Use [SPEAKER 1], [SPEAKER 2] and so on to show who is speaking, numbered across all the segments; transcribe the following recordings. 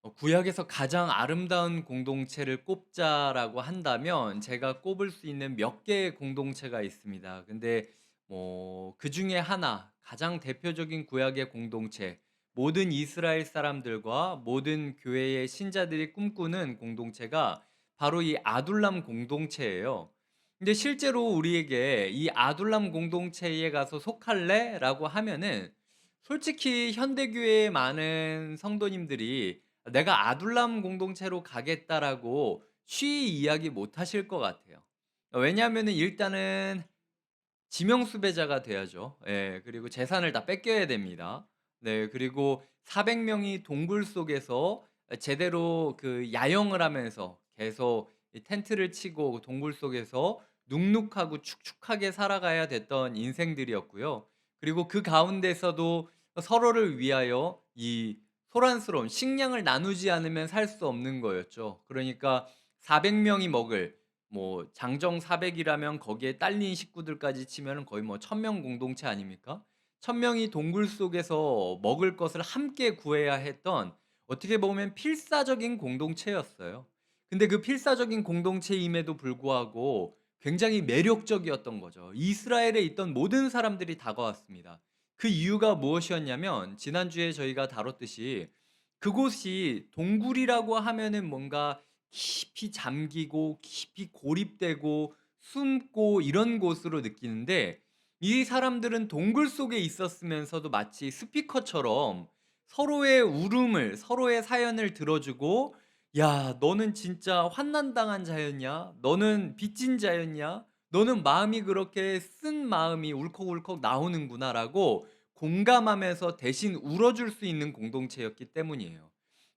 [SPEAKER 1] 구약에서 가장 아름다운 공동체를 꼽자라고 한다면 제가 꼽을 수 있는 몇 개의 공동체가 있습니다. 근데 그중에 하나 가장 대표적인 구약의 공동체, 모든 이스라엘 사람들과 모든 교회의 신자들이 꿈꾸는 공동체가 바로 이 아둘람 공동체예요. 근데 실제로 우리에게 이 아둘람 공동체에 가서 속할래라고 하면은 솔직히 현대교회의 많은 성도님들이 "내가 아둘람 공동체로 가겠다."라고 쉬이 이야기 못 하실 것 같아요. 왜냐하면은 일단은 지명수배자가 돼야죠. 예. 그리고 재산을 다 뺏겨야 됩니다. 네. 그리고 400 명이 동굴 속에서 제대로 그 야영을 하면서 계속 이 텐트를 치고 동굴 속에서 눅눅하고 축축하게 살아가야 됐던 인생들이었고요. 그리고 그 가운데서도 서로를 위하여 이 소란스러운 식량을 나누지 않으면 살 수 없는 거였죠. 그러니까 400 명이 먹을 장정 400 이라면 거기에 딸린 식구들까지 치면은 거의 1000명 공동체 아닙니까? 1000 명이 동굴 속에서 먹을 것을 함께 구해야 했던 어떻게 보면 필사적인 공동체였어요. 근데 그 필사적인 공동체임에도 불구하고 굉장히 매력적이었던 거죠. 이스라엘에 있던 모든 사람들이 다가왔습니다. 그 이유가 무엇이었냐면 지난주에 저희가 다뤘듯이 그곳이 동굴이라고 하면은 뭔가 깊이 잠기고 깊이 고립되고 숨고 이런 곳으로 느끼는데 이 사람들은 동굴 속에 있었으면서도 마치 스피커처럼 서로의 울음을 서로의 사연을 들어주고 "야 너는 진짜 환난당한 자였냐? 너는 빚진 자였냐? 너는 마음이 그렇게 쓴 마음이 울컥울컥 나오는구나."라고 공감하면서 대신 울어줄 수 있는 공동체였기 때문이에요.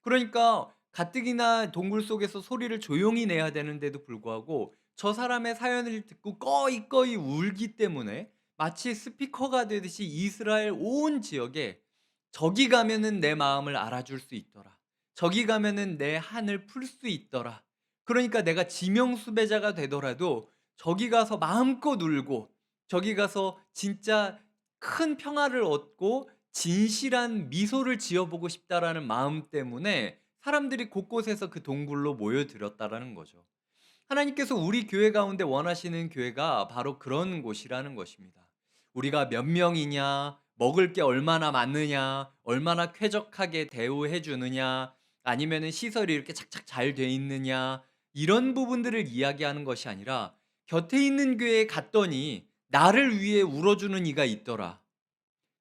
[SPEAKER 1] 그러니까 가뜩이나 동굴 속에서 소리를 조용히 내야 되는데도 불구하고 저 사람의 사연을 듣고 꺼이꺼이 울기 때문에 마치 스피커가 되듯이 이스라엘 온 지역에 "저기 가면은 내 마음을 알아줄 수 있더라. 저기 가면은 내 한을 풀 수 있더라. 그러니까 내가 지명수배자가 되더라도 저기 가서 마음껏 울고 저기 가서 진짜 큰 평화를 얻고 진실한 미소를 지어 보고 싶다."라는 마음 때문에 사람들이 곳곳에서 그 동굴로 모여들었다라는 거죠. 하나님께서 우리 교회 가운데 원하시는 교회가 바로 그런 곳이라는 것입니다. 우리가 몇 명이냐, 먹을 게 얼마나 많느냐, 얼마나 쾌적하게 대우해 주느냐, 아니면은 시설이 이렇게 착착 잘 돼 있느냐, 이런 부분들을 이야기하는 것이 아니라 곁에 있는 교회에 갔더니 나를 위해 울어주는 이가 있더라.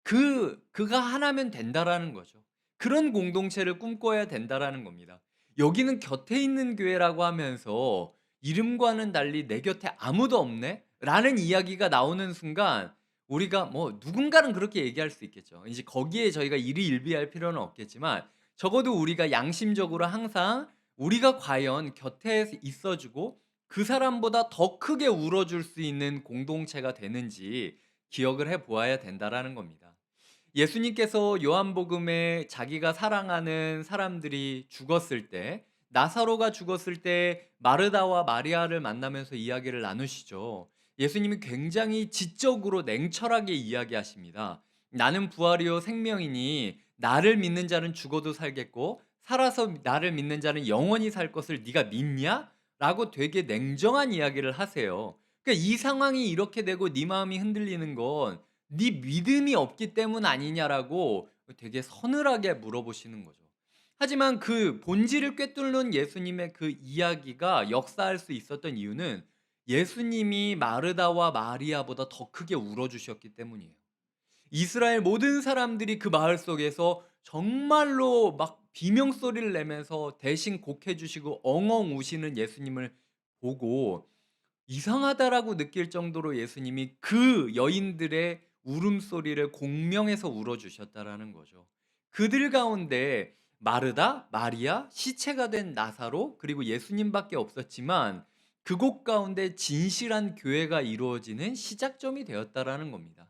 [SPEAKER 1] 그가 하나면 된다라는 거죠. 그런 공동체를 꿈꿔야 된다라는 겁니다. 여기는 곁에 있는 교회라고 하면서 이름과는 달리 '내 곁에 아무도 없네.'라는 이야기가 나오는 순간 우리가 누군가는 그렇게 얘기할 수 있겠죠. 이제 거기에 저희가 일희일비할 필요는 없겠지만 적어도 우리가 양심적으로 항상 우리가 과연 곁에 있어 주고 그 사람보다 더 크게 울어 줄 수 있는 공동체가 되는지 기억을 해 보아야 된다라는 겁니다. 예수님께서 요한복음에 자기가 사랑하는 사람들이 죽었을 때 나사로가 죽었을 때 마르다와 마리아를 만나면서 이야기를 나누시죠. 예수님이 굉장히 지적으로 냉철하게 이야기하십니다. "나는 부활이요 생명이니 나를 믿는 자는 죽어도 살겠고 살아서 나를 믿는 자는 영원히 살 것을 네가 믿냐?" 라고 되게 냉정한 이야기를 하세요. 그러니까 이 상황이 이렇게 되고 네 마음이 흔들리는 건 "네 믿음이 없기 때문 아니냐?"라고 되게 서늘하게 물어보시는 거죠. 하지만 그 본질을 꿰뚫는 예수님의 그 이야기가 역사할 수 있었던 이유는 예수님이 마르다와 마리아보다 더 크게 울어 주셨기 때문이에요. 이스라엘 모든 사람들이 그 마을 속에서 정말로 막 비명소리를 내면서 대신 곡해 주시고 엉엉 우시는 예수님을 보고 '이상하다.'라고 느낄 정도로 예수님이 그 여인들의 울음소리를 공명해서 울어 주셨다라는 거죠. 그들 가운데 마르다, 마리아, 시체가 된 나사로 그리고 예수님밖에 없었지만 그곳 가운데 진실한 교회가 이루어지는 시작점이 되었다라는 겁니다.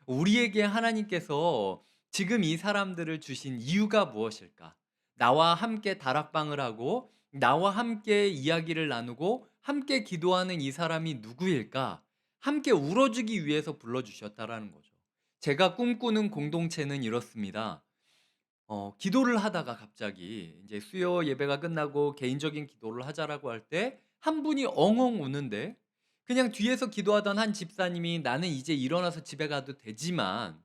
[SPEAKER 1] 우리에게 하나님께서 지금 이 사람들을 주신 이유가 무엇일까? 나와 함께 다락방을 하고 나와 함께 이야기를 나누고 함께 기도하는 이 사람이 누구일까? 함께 울어주기 위해서 불러주셨다라는 거죠. 제가 꿈꾸는 공동체는 이렇습니다. 기도를 하다가 갑자기 이제 수요 예배가 끝나고 개인적인 기도를 하자라고 할 때 한 분이 엉엉 우는데, 그냥 뒤에서 기도하던 한 집사님이 "나는 이제 일어나서 집에 가도 되지만"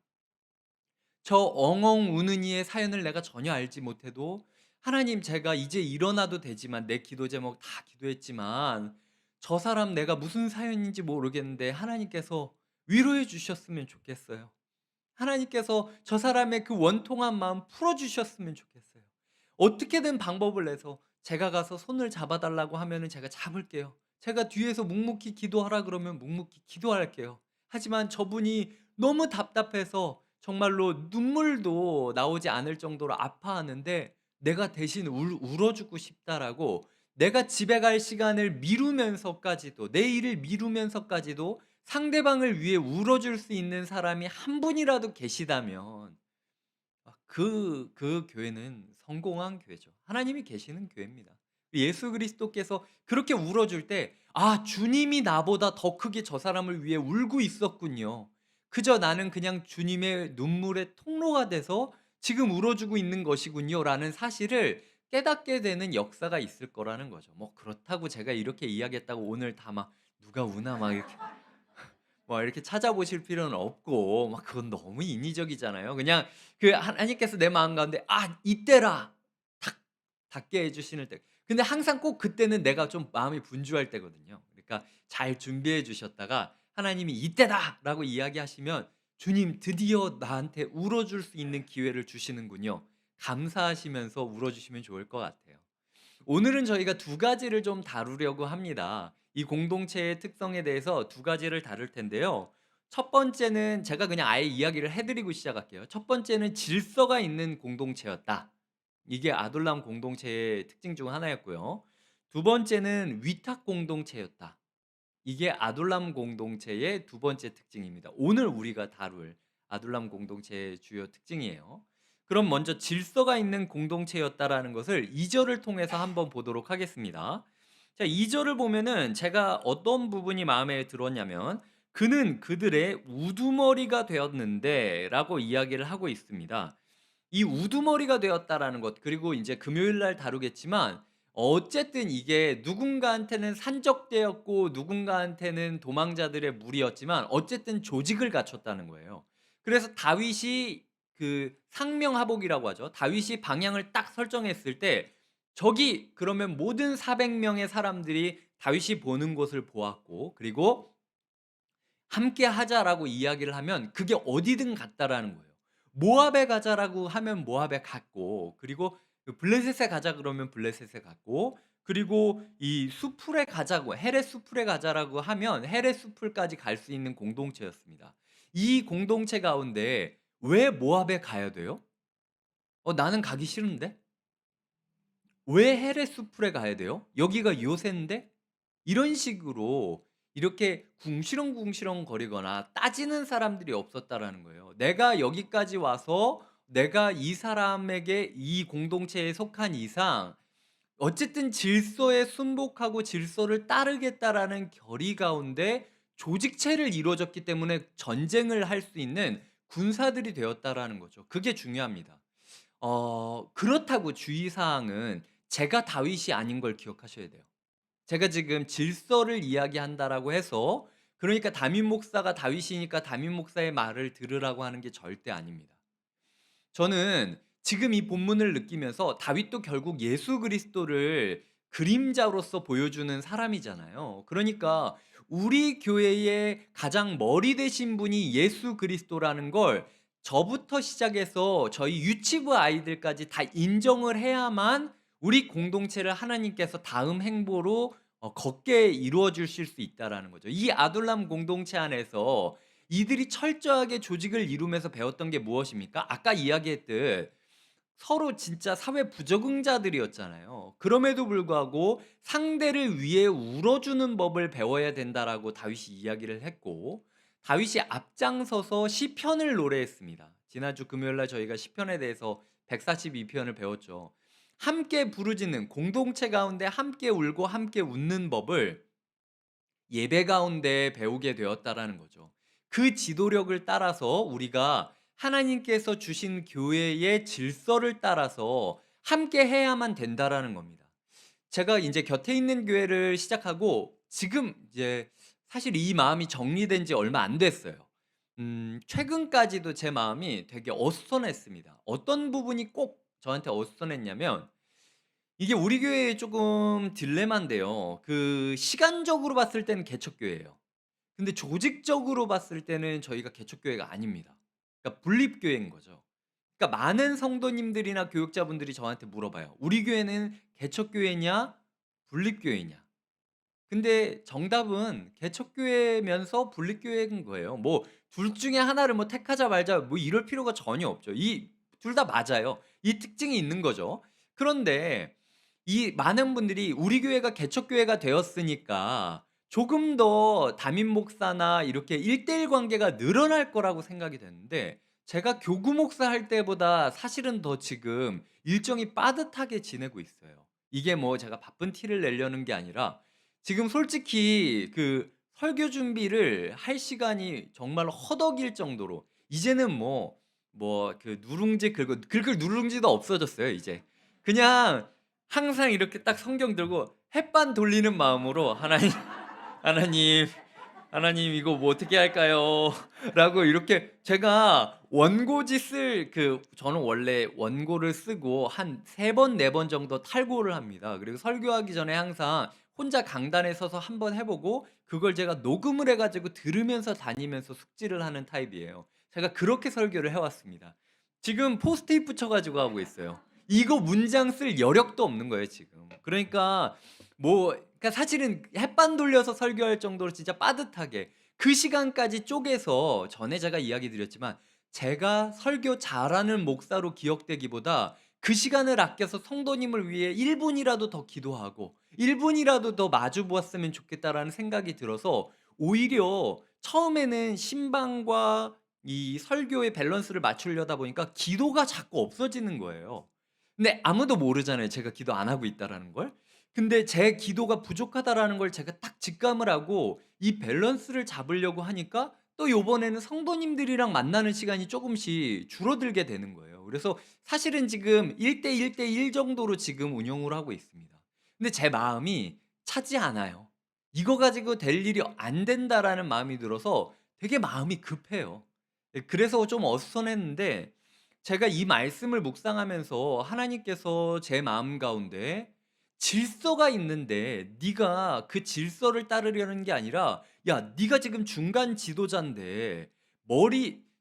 [SPEAKER 1] 저 엉엉 우는 이의 사연을 내가 전혀 알지 못해도 "하나님, 제가 이제 일어나도 되지만 내 기도 제목 다 기도했지만 저 사람 내가 무슨 사연인지 모르겠는데 하나님께서 위로해 주셨으면 좋겠어요. 하나님께서 저 사람의 그 원통한 마음 풀어 주셨으면 좋겠어요. 어떻게든 방법을 내서 제가 가서 손을 잡아 달라고 하면은 제가 잡을게요. 제가 뒤에서 묵묵히 기도하라 그러면 묵묵히 기도할게요. 하지만 저분이 너무 답답해서 정말로 눈물도 나오지 않을 정도로 아파하는데 내가 대신 울어 주고 싶다."라고, 내가 집에 갈 시간을 미루면서까지도, 내 일을 미루면서까지도 상대방을 위해 울어줄 수 있는 사람이 한 분이라도 계시다면 그 교회는 성공한 교회죠. 하나님이 계시는 교회입니다. 예수 그리스도께서 그렇게 울어줄 때 '아, 주님이 나보다 더 크게 저 사람을 위해 울고 있었군요. 그저 나는 그냥 주님의 눈물의 통로가 돼서 지금 울어주고 있는 것이군요.'라는 사실을 깨닫게 되는 역사가 있을 거라는 거죠. 뭐 그렇다고 제가 이렇게 이야기했다고 오늘 다 막 '누가 우나?' 막 이렇게 이렇게 찾아보실 필요는 없고, 그건 너무 인위적이잖아요. 그냥 그 하나님께서 내 마음 가운데 '아, 이때라.' 탁 닿게 해 주시는 때. 근데 항상 꼭 그때는 내가 좀 마음이 분주할 때거든요. 그러니까 잘 준비해 주셨다가 하나님이 "이때다."라고 이야기하시면 '주님, 드디어 나한테 울어 줄 수 있는 기회를 주시는군요.' 감사하시면서 울어 주시면 좋을 것 같아요. 오늘은 저희가 두 가지를 좀 다루려고 합니다. 이 공동체의 특성에 대해서 두 가지를 다룰 텐데요. 첫 번째는 제가 그냥 아예 이야기를 해 드리고 시작할게요. 첫 번째는 질서가 있는 공동체였다. 이게 아둘람 공동체의 특징 중 하나였고요. 두 번째는 위탁 공동체였다. 이게 아둘람 공동체의 두 번째 특징입니다. 오늘 우리가 다룰 아둘람 공동체의 주요 특징이에요. 그럼 먼저 질서가 있는 공동체였다라는 것을 2 절을 통해서 한번 보도록 하겠습니다. 자, 2 절을 보면은 제가 어떤 부분이 마음에 들었냐면 "그는 그들의 우두머리가 되었는데"라고 이야기를 하고 있습니다. 이 우두머리가 되었다라는 것, 그리고 인제 금요일 날 다루겠지만 어쨌든 이게 누군가한테는 산적되었고 누군가한테는 도망자들의 무리였지만 어쨌든 조직을 갖췄다는 거예요. 그래서 다윗이 그 상명하복이라고 하죠. 다윗이 방향을 딱 설정했을 때 적이 그러면 모든 400 명의 사람들이 다윗이 보는 곳을 보았고, 그리고 "함께 하자."라고 이야기를 하면 그게 어디든 갔다라는 거예요. 모압에 가자라고 하면 모압에 갔고, 그리고 그 블레셋에 가자 그러면 블레셋에 갔고, 그리고 이 수풀에 가자고, 헤렛 수풀에 가자라고 하면 헤렛 수풀까지 갈 수 있는 공동체였습니다. 이 공동체 가운데 왜 모압에 가야 돼요? 나는 가기 싫은데? 왜 헤렛 수풀에 가야 돼요? 여기가 요새인데? 이런 식으로 이렇게 궁시렁궁시렁 거리거나 따지는 사람들이 없었다라는 거예요. 내가 여기까지 와서 내가 이 사람에게 이 공동체에 속한 이상 어쨌든 질서에 순복하고 질서를 따르겠다라는 결의 가운데 조직체를 이루어졌기 때문에 전쟁을 할 수 있는 군사들이 되었다라는 거죠. 그게 중요합니다. 그렇다고 주의사항은 제가 다윗이 아닌 걸 기억하셔야 돼요. 제가 지금 질서를 이야기한다라고 해서 그러니까 담임 목사가 다윗이니까 담임 목사의 말을 들으라고 하는 게 절대 아닙니다. 저는 지금 이 본문을 느끼면서 다윗도 결국 예수 그리스도를 그림자로서 보여주는 사람이잖아요. 그러니까 우리 교회의 가장 머리 되신 분이 예수 그리스도라는 걸 저부터 시작해서 저희 유치부 아이들까지 다 인정을 해야만 우리 공동체를 하나님께서 다음 행보로 걷게 이루어 주실 수 있다라는 거죠. 이 아둘람 공동체 안에서 이들이 철저하게 조직을 이루면서 배웠던 게 무엇입니까? 아까 이야기했듯 서로 진짜 사회 부적응자들이었잖아요. 그럼에도 불구하고 상대를 위해 울어주는 법을 배워야 된다라고 다윗이 이야기를 했고, 다윗이 앞장서서 시편을 노래했습니다. 지난주 금요일 날 저희가 시편에 대해서 142편을 배웠죠. 함께 부르짖는, 공동체 가운데 함께 울고 함께 웃는 법을 예배 가운데 배우게 되었다라는 거죠. 그 지도력을 따라서 우리가 하나님께서 주신 교회의 질서를 따라서 함께 해야만 된다라는 겁니다. 제가 인제 곁에 있는 교회를 시작하고 지금 이제 사실 이 마음이 정리된 지 얼마 안 됐어요. 최근까지도 제 마음이 되게 어수선했습니다. 어떤 부분이 꼭 저한테 어수선했냐면, 이게 우리 교회의 쪼금 딜레마인데요. 그 시간적으로 봤을 때는 개척교회예요. 근데 조직적으로 봤을 때는 저희가 개척교회가 아닙니다. 그러니까 분립교회인 거죠. 그러니까 많은 성도님들이나 교육자분들이 저한테 물어봐요. "우리 교회는 개척교회냐 분립교회냐?" 근데 정답은 개척교회면서 분립교회인 거예요. 뭐 둘 중에 하나를 뭐 택하자 말자 뭐 이럴 필요가 전혀 없죠. 이 둘 다 맞아요. 이 특징이 있는 거죠. 그런데 이 많은 분들이 우리 교회가 개척교회가 되었으니까 조금 더 담임 목사나 이렇게 1:1 관계가 늘어날 거라고 생각이 됐는데, 제가 교구 목사할 때보다 사실은 더 지금 일정이 빠듯하게 지내고 있어요. 이게 뭐 제가 바쁜 티를 내려는 게 아니라 지금 솔직히 그 설교 준비를 할 시간이 정말로 허덕일 정도로 이제는 그 누룽지 긁을 누룽지도 없어졌어요 이제. 그냥 항상 이렇게 딱 성경 들고 햇반 돌리는 마음으로 "하나님, 하나님, 하나님 이거 뭐 어떻게 할까요?" 라고 이렇게 제가 원고지 저는 원래 원고를 쓰고 한 3번 4번 정도 탈고를 합니다. 그리고 설교하기 전에 항상 혼자 강단에 서서 한번 해 보고 그걸 제가 녹음을 해 가지고 들으면서 다니면서 숙지를 하는 타입이에요. 제가 그렇게 설교를 해 왔습니다. 지금 포스트잇 붙여 가지고 하고 있어요. 이거 문장 쓸 여력도 없는 거예요 지금. 그러니까 사실은 햇반 돌려서 설교할 정도로 진짜 빠듯하게 그 시간까지 쪼개서, 전에 제가 이야기 드렸지만 제가 설교 잘하는 목사로 기억되기보다 그 시간을 아껴서 성도님을 위해 1 분이라도 더 기도하고 1 분이라도 더 마주 보았으면 좋겠다라는 생각이 들어서 오히려 처음에는 신방과 이 설교의 밸런스를 맞추려다 보니까 기도가 자꾸 없어지는 거예요. 근데 아무도 모르잖아요, 제가 기도 안 하고 있다라는 걸. 근데 제 기도가 부족하다라는 걸 제가 딱 직감을 하고 이 밸런스를 잡으려고 하니까 또 요번에는 성도님들이랑 만나는 시간이 쪼금씩 줄어들게 되는 거예요. 그래서 사실은 지금 1:1:1 정도로 지금 운영을 하고 있습니다. 근데 제 마음이 차지 않아요. '이거 가지고 될 일이 안 된다.'라는 마음이 들어서 되게 마음이 급해요. 예, 그래서 좀 어수선했는데, 제가 이 말씀을 묵상하면서 하나님께서 제 마음 가운데 질서가 있는데 네가 그 질서를 따르려는 게 아니라, "야 네가 지금 중간 지도자인데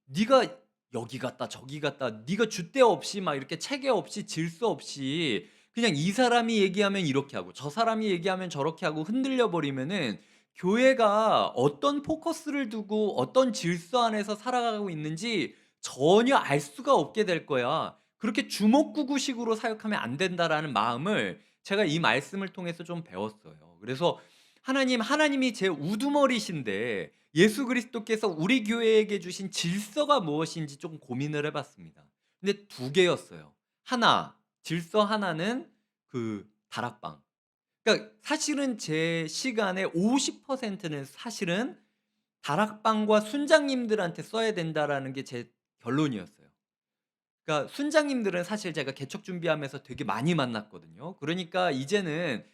[SPEAKER 1] 네가 여기 갔다 저기 갔다 네가 줏대 없이 막 이렇게 체계 없이 질서 없이 그냥 이 사람이 얘기하면 이렇게 하고 저 사람이 얘기하면 저렇게 하고 흔들려 버리면은 교회가 어떤 포커스를 두고 어떤 질서 안에서 살아가고 있는지 전혀 알 수가 없게 될 거야. 그렇게 주먹구구식으로 사역하면 안 된다."라는 마음을 제가 이 말씀을 통해서 좀 배웠어요. 그래서 하나님이 제 우두머리신데 예수 그리스도께서 우리 교회에게 주신 질서가 무엇인지 좀 고민을 해 봤습니다. 근데 두 개였어요. 질서 하나는 그 다락방. 그러니까 사실은 제 시간의 50%는 사실은 '다락방과 순장님들한테 써야 된다.'라는 게 제 결론이었어요. 그러니까 순장님들은 사실 제가 개척 준비하면서 되게 많이 만났거든요. 그러니까 이제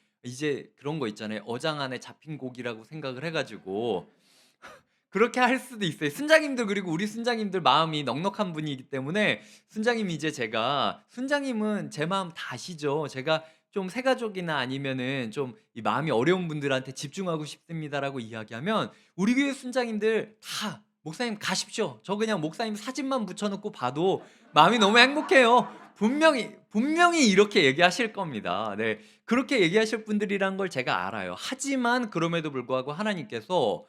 [SPEAKER 1] 그런 거 있잖아요. 어장 안에 잡힌 고기라고 생각을 해 가지고 그렇게 할 수도 있어요. 순장님들, 그리고 우리 순장님들 마음이 넉넉한 분이기 때문에 순장님은 제 마음 다 아시죠. 제가 좀 새가족이나 아니면은 좀 이 마음이 어려운 분들한테 "집중하고 싶습니다."라고 이야기하면 우리 교회 순장님들 다 "목사님 가십시오. 저 그냥 목사님 사진만 붙여 놓고 봐도 마음이 너무 행복해요." 분명히 이렇게 얘기하실 겁니다. 네. 그렇게 얘기하실 분들이란 걸 제가 알아요. 하지만 그럼에도 불구하고 하나님께서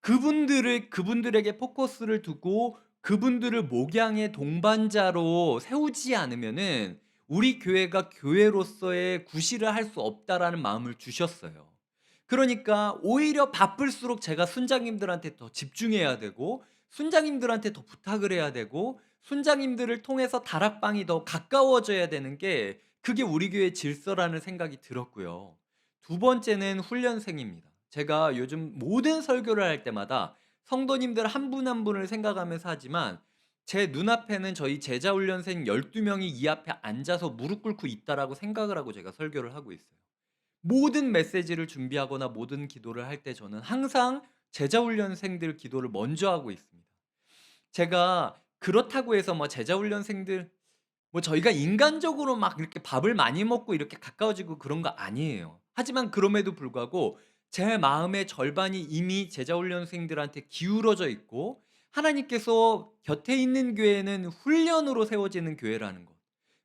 [SPEAKER 1] 그분들에게 포커스를 두고 그분들을 목양의 동반자로 세우지 않으면은 우리 교회가 교회로서의 구실을 할 수 없다라는 마음을 주셨어요. 그러니까 오히려 바쁠수록 제가 순장님들한테 더 집중해야 되고 순장님들한테 더 부탁을 해야 되고 순장님들을 통해서 다락방이 더 가까워져야 되는 게, 그게 우리 교회의 질서라는 생각이 들었고요. 두 번째는 훈련생입니다. 제가 요즘 모든 설교를 할 때마다 성도님들 한 분 한 분을 생각하면서 하지만 제 눈앞에는 저희 제자 훈련생 12 명이 이 앞에 앉아서 무릎 꿇고 있다라고 생각을 하고 제가 설교를 하고 있어요. 모든 메시지를 준비하거나 모든 기도를 할 때 저는 항상 제자 훈련생들 기도를 먼저 하고 있습니다. 제가 그렇다고 해서 뭐 제자 훈련생들 뭐 저희가 인간적으로 막 이렇게 밥을 많이 먹고 이렇게 가까워지고 그런 거 아니에요. 하지만 그럼에도 불구하고 제 마음의 절반이 이미 제자 훈련생들한테 기울어져 있고, 하나님께서 곁에 있는 교회는 훈련으로 세워지는 교회라는 것.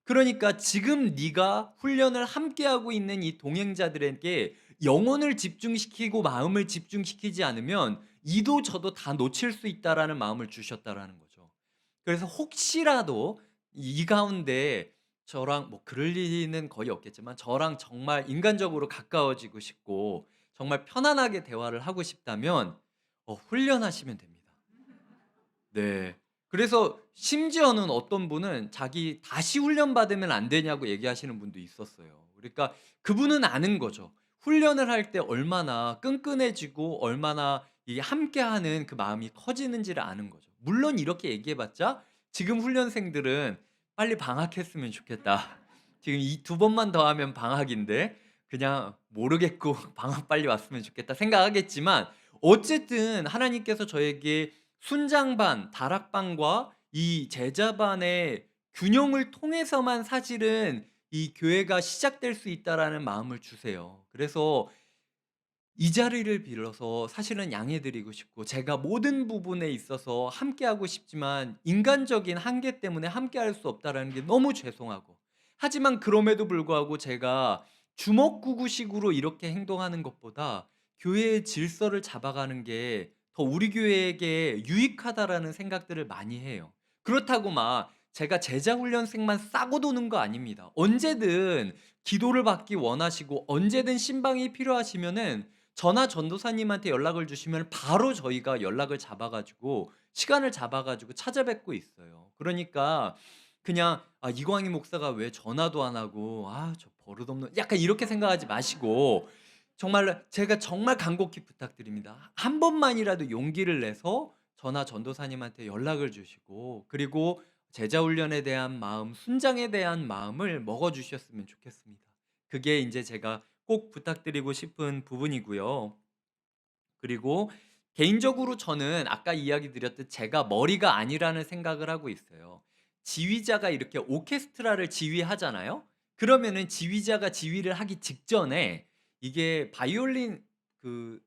[SPEAKER 1] 그러니까 지금 네가 훈련을 함께하고 있는 이 동행자들에게 영혼을 집중시키고 마음을 집중시키지 않으면 이도 저도 다 놓칠 수 있다라는 마음을 주셨다라는 거죠. 그래서 혹시라도 이 가운데 저랑 뭐 그럴 리는 거의 없겠지만 저랑 정말 인간적으로 가까워지고 싶고 정말 편안하게 대화를 하고 싶다면 훈련하시면 됩니다. 네. 그래서 심지어는 어떤 분은 자기 "다시 훈련 받으면 안 되냐."고 얘기하시는 분도 있었어요. 그러니까 그분은 아는 거죠. 훈련을 할 때 얼마나 끈끈해지고 얼마나 이 함께하는 그 마음이 커지는지를 아는 거죠. 물론 이렇게 얘기해 봤자 지금 훈련생들은 '빨리 방학했으면 좋겠다. 지금 이 두 번만 더 하면 방학인데 그냥 모르겠고 방학 빨리 왔으면 좋겠다.' 생각하겠지만 어쨌든 하나님께서 저에게 순장반, 다락방과 이 제자반의 균형을 통해서만 사실은 이 교회가 시작될 수 있다라는 마음을 주세요. 그래서 이 자리를 빌어서 사실은 양해 드리고 싶고, 제가 모든 부분에 있어서 함께하고 싶지만 인간적인 한계 때문에 함께할 수 없다라는 게 너무 죄송하고, 하지만 그럼에도 불구하고 제가 주먹구구식으로 이렇게 행동하는 것보다 교회의 질서를 잡아가는 게 더 우리 교회에게 유익하다라는 생각들을 많이 해요. 그렇다고 막 제가 제자 훈련생만 싸고 도는 거 아닙니다. 언제든 기도를 받기 원하시고 언제든 신방이 필요하시면은 저나 전도사님한테 연락을 주시면 바로 저희가 연락을 잡아 가지고 시간을 잡아 가지고 찾아뵙고 있어요. 그러니까 그냥 '아 이광희 목사가 왜 전화도 안 하고 아 저 버릇없는' 약간 이렇게 생각하지 마시고, 정말 제가 정말 간곡히 부탁드립니다. 한 번만이라도 용기를 내서 저나 전도사님한테 연락을 주시고, 그리고 제자 훈련에 대한 마음, 순장에 대한 마음을 먹어 주셨으면 좋겠습니다. 그게 인제 제가 꼭 부탁드리고 싶은 부분이고요. 그리고 개인적으로 저는 아까 이야기 드렸듯 제가 머리가 아니라는 생각을 하고 있어요. 지휘자가 이렇게 오케스트라를 지휘하잖아요. 그러면은 지휘자가 지휘를 하기 직전에 이게 바이올린 그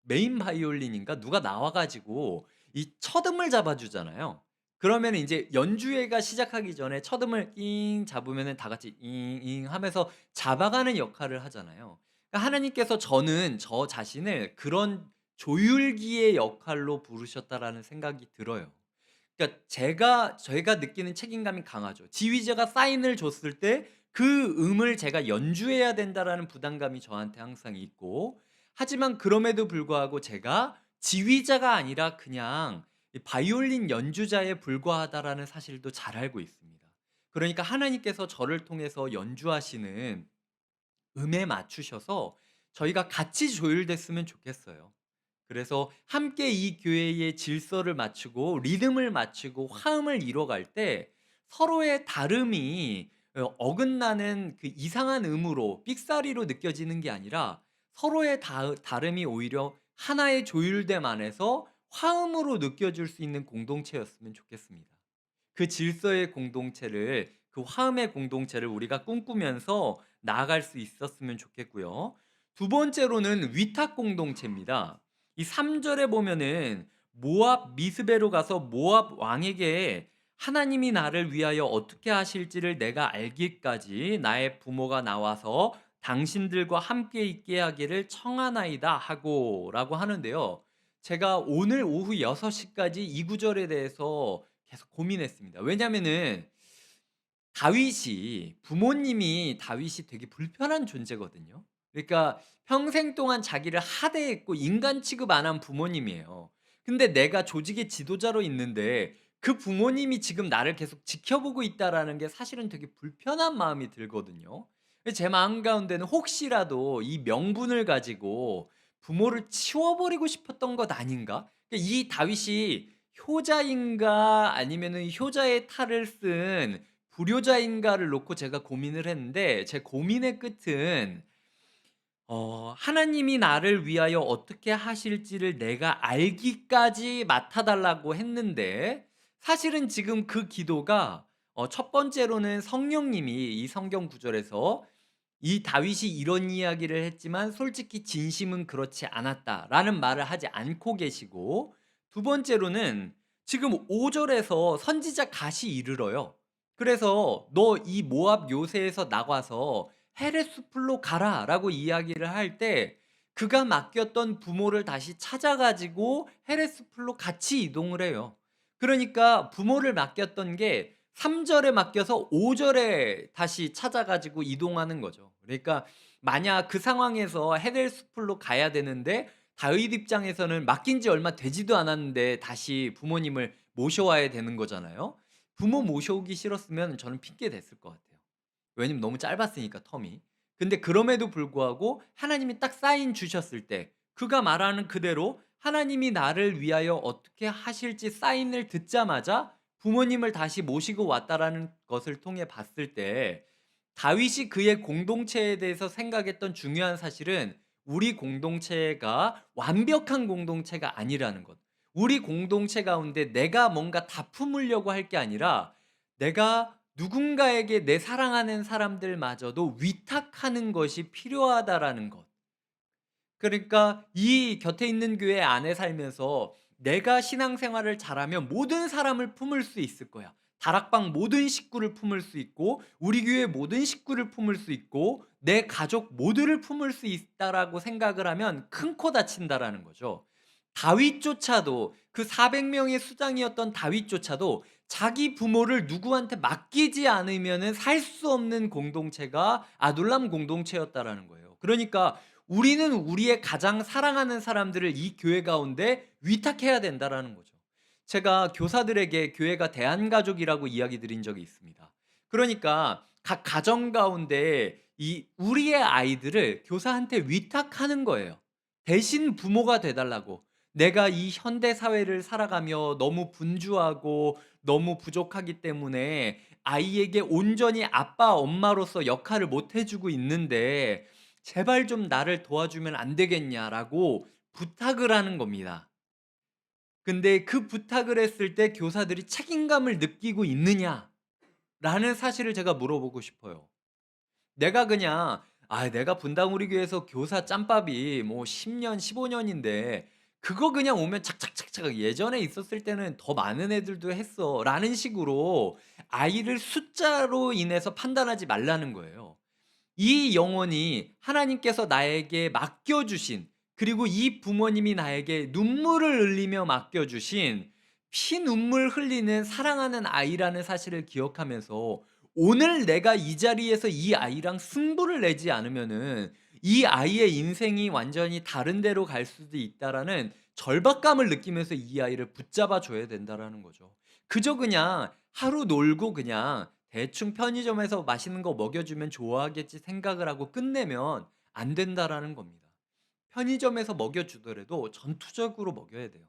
[SPEAKER 1] 메인 바이올린인가 누가 나와 가지고 이 첫음을 잡아 주잖아요. 그러면은 인제 연주회가 시작하기 전에 첫음을 낑 잡으면은 다 같이 잉잉 하면서 잡아가는 역할을 하잖아요. 그러니까 하나님께서 저는 저 자신을 그런 조율기의 역할로 부르셨다라는 생각이 들어요. 그러니까 제가 느끼는 책임감이 강하죠. 지휘자가 사인을 줬을 때 그 음을 제가 연주해야 된다라는 부담감이 저한테 항상 있고, 하지만 그럼에도 불구하고 제가 지휘자가 아니라 그냥 이 바이올린 연주자에 불과하다라는 사실도 잘 알고 있습니다. 그러니까 하나님께서 저를 통해서 연주하시는 음에 맞추셔서 저희가 같이 조율됐으면 좋겠어요. 그래서 함께 이 교회의 질서를 맞추고 리듬을 맞추고 화음을 이뤄갈 때 서로의 다름이 어긋나는 그 이상한 음으로 삑사리로 느껴지는 게 아니라 서로의 다름이 오히려 하나의 조율됨 안에서 화음으로 느껴질 수 있는 공동체였으면 좋겠습니다. 그 질서의 공동체를, 그 화음의 공동체를 우리가 꿈꾸면서 나아갈 수 있었으면 좋겠고요. 두 번째로는 위탁 공동체입니다. 이 3 절에 보면은 모압 미스베로 가서 모압 왕에게 "하나님이 나를 위하여 어떻게 하실지를 내가 알기까지 나의 부모가 나와서 당신들과 함께 있게 하기를 청하나이다." 하고라고 하는데요. 제가 오늘 오후 6 시까지 이 구절에 대해서 계속 고민했습니다. 왜냐면은 다윗이 되게 불편한 존재거든요. 그러니까 평생 동안 자기를 하대했고 인간 취급 안 한 부모님이에요. 근데 내가 조직의 지도자로 있는데 그 부모님이 지금 나를 계속 지켜보고 있다라는 게 사실은 되게 불편한 마음이 들거든요. 제 마음 가운데는 혹시라도 이 명분을 가지고 부모를 치워버리고 싶었던 것 아닌가? 이 다윗이 효자인가 아니면은 효자의 탈을 쓴 불효자인가를 놓고 제가 고민을 했는데 제 고민의 끝은 하나님이 나를 위하여 어떻게 하실지를 내가 알기까지 맡아 달라고 했는데 사실은 지금 그 기도가 첫 번째로는 성령님이 이 성경 구절에서 이 다윗이 이런 이야기를 했지만 솔직히 진심은 그렇지 않았다라는 말을 하지 않고 계시고 두 번째로는 지금 5 절에서 선지자 갓이 이르러요. 그래서 "너 이 모압 요새에서 나가서 헤레스풀로 가라."라고 이야기를 할 때 그가 맡겼던 부모를 다시 찾아 가지고 헤레스풀로 같이 이동을 해요. 그러니까 부모를 맡겼던 게 3 절에 맡겨서 5 절에 다시 찾아 가지고 이동하는 거죠. 그러니까 만약 그 상황에서 헤델스풀로 가야 되는데 다윗 입장에서는 맡긴 지 얼마 되지도 않았는데 다시 부모님을 모셔와야 되는 거잖아요. 부모 모셔오기 싫었으면 저는 핑계 댔을 것 같아요. 왜냐면 너무 짧았으니까 텀이. 근데 그럼에도 불구하고 하나님이 딱 사인 주셨을 때 그가 말하는 그대로 하나님이 나를 위하여 어떻게 하실지 사인을 듣자마자 부모님을 다시 모시고 왔다라는 것을 통해 봤을 때 다윗이 그의 공동체에 대해서 생각했던 중요한 사실은 우리 공동체가 완벽한 공동체가 아니라는 것. 우리 공동체 가운데 내가 뭔가 다 품으려고 할 게 아니라 내가 누군가에게 내 사랑하는 사람들마저도 위탁하는 것이 필요하다라는 것. 그러니까 이 곁에 있는 교회 안에 살면서 내가 신앙생활을 잘하면 모든 사람을 품을 수 있을 거야. 다락방 모든 식구를 품을 수 있고 우리 교회 모든 식구를 품을 수 있고 내 가족 모두를 품을 수 있다라고 생각을 하면 큰 코 다친다라는 거죠. 다윗조차도 그 400명의 수장이었던 다윗조차도 자기 부모를 누구한테 맡기지 않으면은 살 수 없는 공동체가 아둘람 공동체였다라는 거예요. 그러니까 우리는 우리의 가장 사랑하는 사람들을 이 교회 가운데 위탁해야 된다라는 거죠. 제가 교사들에게 교회가 대한가족이라고 이야기 드린 적이 있습니다. 그러니까 각 가정 가운데 이 우리의 아이들을 교사한테 위탁하는 거예요. 대신 부모가 돼 달라고. 내가 이 현대 사회를 살아가며 너무 분주하고 너무 부족하기 때문에 아이에게 온전히 아빠, 엄마로서 역할을 못 해주고 있는데 "제발 좀 나를 도와주면 안 되겠냐."라고 부탁을 하는 겁니다. 근데 그 부탁을 했을 때 교사들이 책임감을 느끼고 있느냐라는 사실을 제가 물어보고 싶어요. 내가 그냥 내가 분당 우리 교회에서 교사 짬밥이 뭐 10 년, 15 년인데 그거 그냥 오면 착착착착 예전에 있었을 때는 더 많은 애들도 했어."라는 식으로 아이를 숫자로 인해서 판단하지 말라는 거예요. 이 영혼이 하나님께서 나에게 맡겨 주신 그리고 이 부모님이 나에게 눈물을 흘리며 맡겨 주신 피눈물 흘리는 사랑하는 아이라는 사실을 기억하면서 오늘 내가 이 자리에서 이 아이랑 승부를 내지 않으면은 이 아이의 인생이 완전히 다른 데로 갈 수도 있다라는 절박감을 느끼면서 이 아이를 붙잡아 줘야 된다라는 거죠. 그저 그냥 하루 놀고 그냥 대충 편의점에서 맛있는 거 먹여주면 좋아하겠지 생각을 하고 끝내면 안 된다라는 겁니다. 편의점에서 먹여주더라도 전투적으로 먹여야 돼요.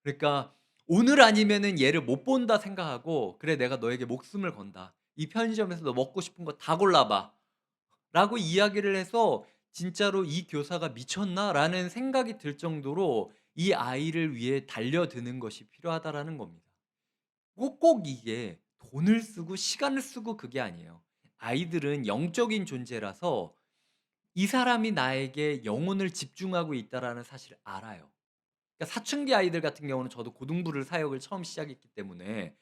[SPEAKER 1] 그러니까 오늘 아니면은 얘를 못 본다 생각하고 '그래 내가 너에게 목숨을 건다. 이 편의점에서 너 먹고 싶은 거 다 골라 봐.' 라고 이야기를 해서 진짜로 '이 교사가 미쳤나?'라는 생각이 들 정도로 이 아이를 위해 달려드는 것이 필요하다라는 겁니다. 꼭 이게 돈을 쓰고 시간을 쓰고 그게 아니에요. 아이들은 영적인 존재라서 이 사람이 나에게 영혼을 집중하고 있다라는 사실을 알아요. 그러니까 사춘기 아이들 같은 경우는 저도 고등부를 사역을 처음 시작했기 때문에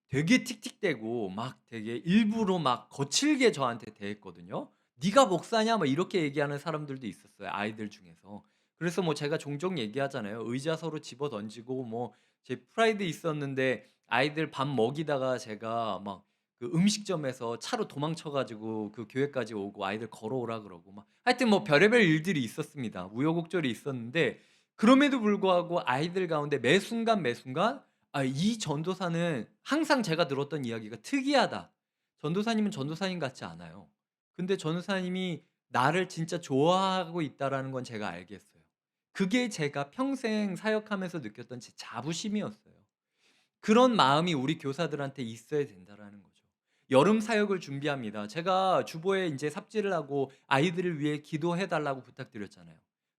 [SPEAKER 1] 되게 틱틱대고 막 되게 일부러 막 거칠게 저한테 대했거든요. "네가 목사냐?" 막 이렇게 얘기하는 사람들도 있었어요, 아이들 중에서. 그래서 뭐 제가 종종 얘기하잖아요. 의자 서로 집어 던지고 뭐 제 프라이드 있었는데 아이들 밥 먹이다가 제가 막 그 음식점에서 차로 도망쳐 가지고 그 교회까지 오고 아이들 걸어오라 그러고 막 하여튼 뭐 별의별 일들이 있었습니다. 우여곡절이 있었는데 그럼에도 불구하고 아이들 가운데 매 순간, 매 순간 이 전도사는 항상 제가 들었던 이야기가 특이하다. 전도사님은 전도사님 같지 않아요. 근데 전도사님이 나를 진짜 좋아하고 있다라는 건 제가 알겠어요. 그게 제가 평생 사역하면서 느꼈던 제 자부심이었어요. 그런 마음이 우리 교사들한테 있어야 된다라는 거죠. 여름 사역을 준비합니다. 제가 주보에 인제 삽질을 하고 아이들을 위해 기도해 달라고 부탁드렸잖아요.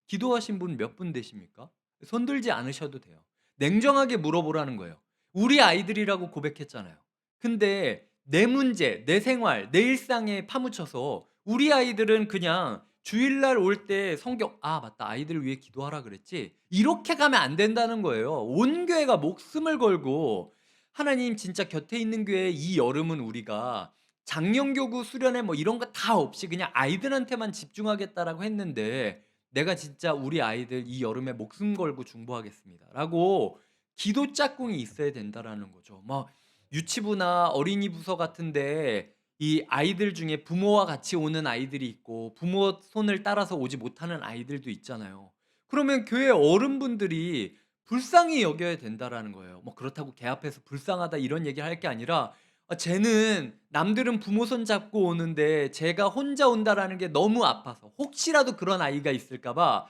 [SPEAKER 1] 기도하신 분 몇 분 되십니까? 손 들지 않으셔도 돼요. 냉정하게 물어보라는 거예요. 우리 아이들이라고 고백했잖아요. 근데 내 문제, 내 생활, 내 일상에 파묻혀서 우리 아이들은 그냥 주일날 올 때 성경 '아 맞다. 아이들을 위해 기도하라 그랬지.' 이렇게 가면 안 된다는 거예요. 온 교회가 목숨을 걸고 하나님 진짜 곁에 있는 교회 이 여름은 우리가 작년교구 수련회 뭐 이런 거 다 없이 그냥 아이들한테만 집중하겠다라고 했는데 "내가 진짜 우리 아이들 이 여름에 목숨 걸고 중보하겠습니다."라고 기도 짝꿍이 있어야 된다라는 거죠. 막 유치부나 어린이 부서 같은 데 이 아이들 중에 부모와 같이 오는 아이들이 있고 부모 손을 따라서 오지 못하는 아이들도 있잖아요. 그러면 교회 어른분들이 불쌍히 여겨야 된다라는 거예요. 뭐 그렇다고 개 앞에서 "불쌍하다." 이런 얘기를 할 게 아니라 쟤는 남들은 부모 손 잡고 오는데 쟤가 혼자 온다라는 게 너무 아파서 혹시라도 그런 아이가 있을까 봐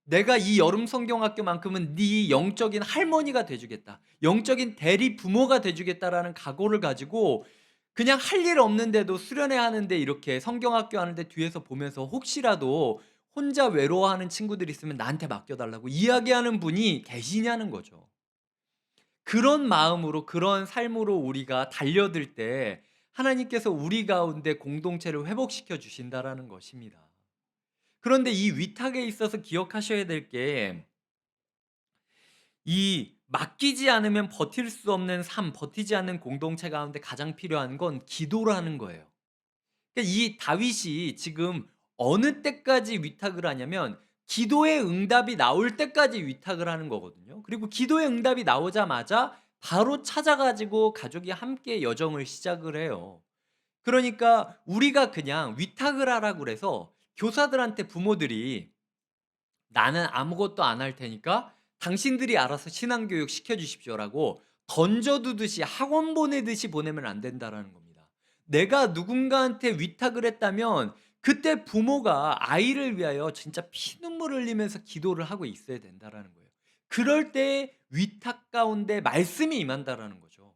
[SPEAKER 1] 내가 이 여름 성경학교만큼은 네 영적인 할머니가 돼 주겠다. 영적인 대리 부모가 돼 주겠다라는 각오를 가지고 그냥 할 일 없는데도 수련회 하는데 이렇게 성경학교 하는데 뒤에서 보면서 혹시라도 혼자 외로워하는 친구들이 있으면 나한테 맡겨 달라고 이야기하는 분이 계시냐는 거죠. 그런 마음으로 그런 삶으로 우리가 달려들 때 하나님께서 우리 가운데 공동체를 회복시켜 주신다라는 것입니다. 그런데 이 위탁에 있어서 기억하셔야 될 게 이 맡기지 않으면 버틸 수 없는 삶, 버티지 않는 공동체 가운데 가장 필요한 건 기도라는 거예요. 그러니까 이 다윗이 지금 어느 때까지 위탁을 하냐면 기도의 응답이 나올 때까지 위탁을 하는 거거든요. 그리고 기도의 응답이 나오자마자 바로 찾아 가지고 가족이 함께 여정을 시작을 해요. 그러니까 우리가 그냥 위탁을 하라고 그래서 교사들한테 부모들이 "나는 아무것도 안 할 테니까 당신들이 알아서 신앙교육 시켜 주십시오."라고 던져 두듯이 학원 보내듯이 보내면 안 된다라는 겁니다. 내가 누군가한테 위탁을 했다면 그때 부모가 아이를 위하여 진짜 피눈물 흘리면서 기도를 하고 있어야 된다라는 거예요. 그럴 때 위탁 가운데 말씀이 임한다라는 거죠.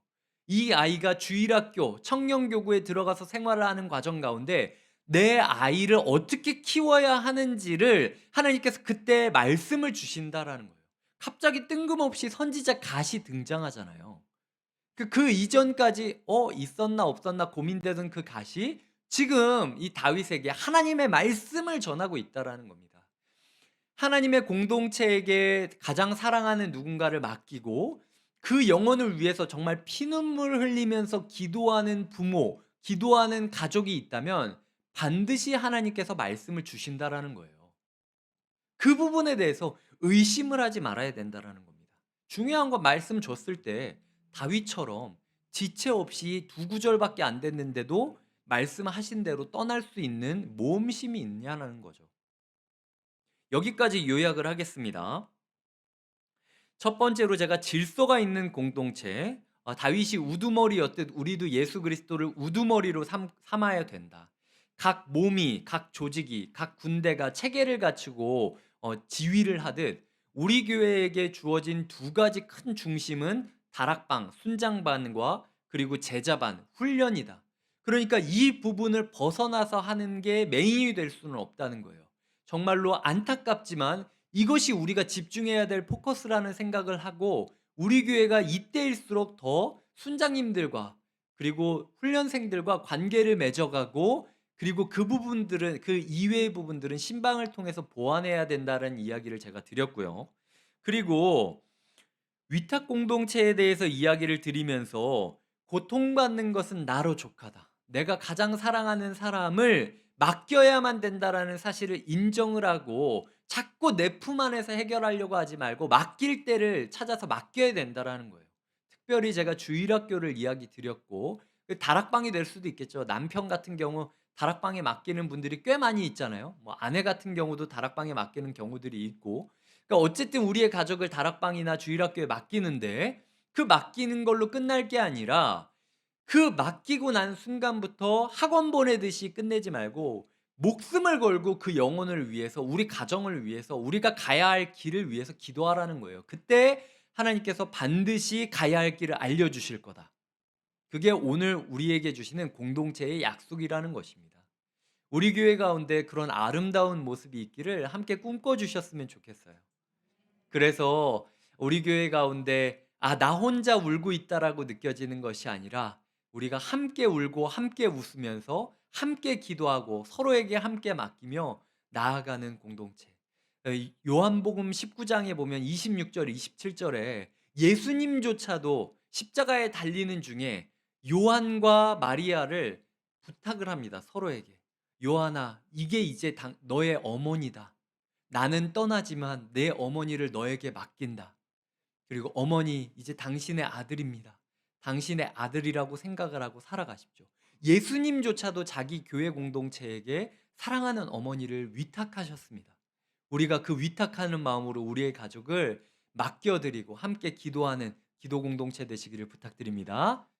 [SPEAKER 1] 이 아이가 주일학교, 청년교구에 들어가서 생활을 하는 과정 가운데 내 아이를 어떻게 키워야 하는지를 하나님께서 그때 말씀을 주신다라는 거예요. 갑자기 뜬금없이 선지자 갓이 등장하잖아요. 그 이전까지 있었나 없었나 고민되던 그 갓이 지금 이 다윗에게 하나님의 말씀을 전하고 있다라는 겁니다. 하나님의 공동체에게 가장 사랑하는 누군가를 맡기고 그 영혼을 위해서 정말 피눈물 흘리면서 기도하는 부모, 기도하는 가족이 있다면 반드시 하나님께서 말씀을 주신다라는 거예요. 그 부분에 대해서 의심을 하지 말아야 된다라는 겁니다. 중요한 건 말씀 줬을 때 다윗처럼 지체 없이 두 구절밖에 안 됐는데도 말씀하신 대로 떠날 수 있는 모험심이 있냐는 거죠. 여기까지 요약을 하겠습니다. 첫 번째로 제가 질서가 있는 공동체, 다윗이 우두머리였듯 우리도 예수 그리스도를 우두머리로 삼아야 된다. 각 몸이, 각 조직이, 각 군대가 체계를 갖추고 지휘를 하듯 우리 교회에게 주어진 두 가지 큰 중심은 다락방, 순장반과 그리고 제자반, 훈련이다. 그러니까 이 부분을 벗어나서 하는 게 메인이 될 수는 없다는 거예요. 정말로 안타깝지만 이것이 우리가 집중해야 될 포커스라는 생각을 하고 우리 교회가 이때일수록 더 순장님들과 그리고 훈련생들과 관계를 맺어가고 그리고 그 부분들은 그 이외의 부분들은 신방을 통해서 보완해야 된다는 이야기를 제가 드렸고요. 그리고 위탁 공동체에 대해서 이야기를 드리면서 고통받는 것은 나로 족하다. 내가 가장 사랑하는 사람을 맡겨야만 된다라는 사실을 인정을 하고 자꾸 내 품 안에서 해결하려고 하지 말고 맡길 때를 찾아서 맡겨야 된다라는 거예요. 특별히 제가 주일학교를 이야기 드렸고 그 다락방이 될 수도 있겠죠. 남편 같은 경우 다락방에 맡기는 분들이 꽤 많이 있잖아요. 뭐 아내 같은 경우도 다락방에 맡기는 경우들이 있고 그러니까 어쨌든 우리의 가족을 다락방이나 주일학교에 맡기는데 그 맡기는 걸로 끝날 게 아니라 그 맡기고 난 순간부터 학원 보내듯이 끝내지 말고 목숨을 걸고 그 영혼을 위해서 우리 가정을 위해서 우리가 가야 할 길을 위해서 기도하라는 거예요. 그때 하나님께서 반드시 가야 할 길을 알려주실 거다. 그게 오늘 우리에게 주시는 공동체의 약속이라는 것입니다. 우리 교회 가운데 그런 아름다운 모습이 있기를 함께 꿈꿔주셨으면 좋겠어요. 그래서 우리 교회 가운데 나 혼자 울고 있다라고 느껴지는 것이 아니라 우리가 함께 울고 함께 웃으면서 함께 기도하고 서로에게 함께 맡기며 나아가는 공동체. 이 요한복음 19장에 보면 26절, 27절에 예수님조차도 십자가에 달리는 중에 요한과 마리아를 부탁을 합니다. 서로에게. 요한아, 이게 이제 너의 어머니다. 나는 떠나지만 내 어머니를 너에게 맡긴다. 그리고 어머니, 이제 당신의 아들입니다. 당신의 아들이라고 생각을 하고 살아가십시오. 예수님조차도 자기 교회 공동체에게 사랑하는 어머니를 위탁하셨습니다. 우리가 그 위탁하는 마음으로 우리의 가족을 맡겨드리고 함께 기도하는 기도 공동체 되시기를 부탁드립니다.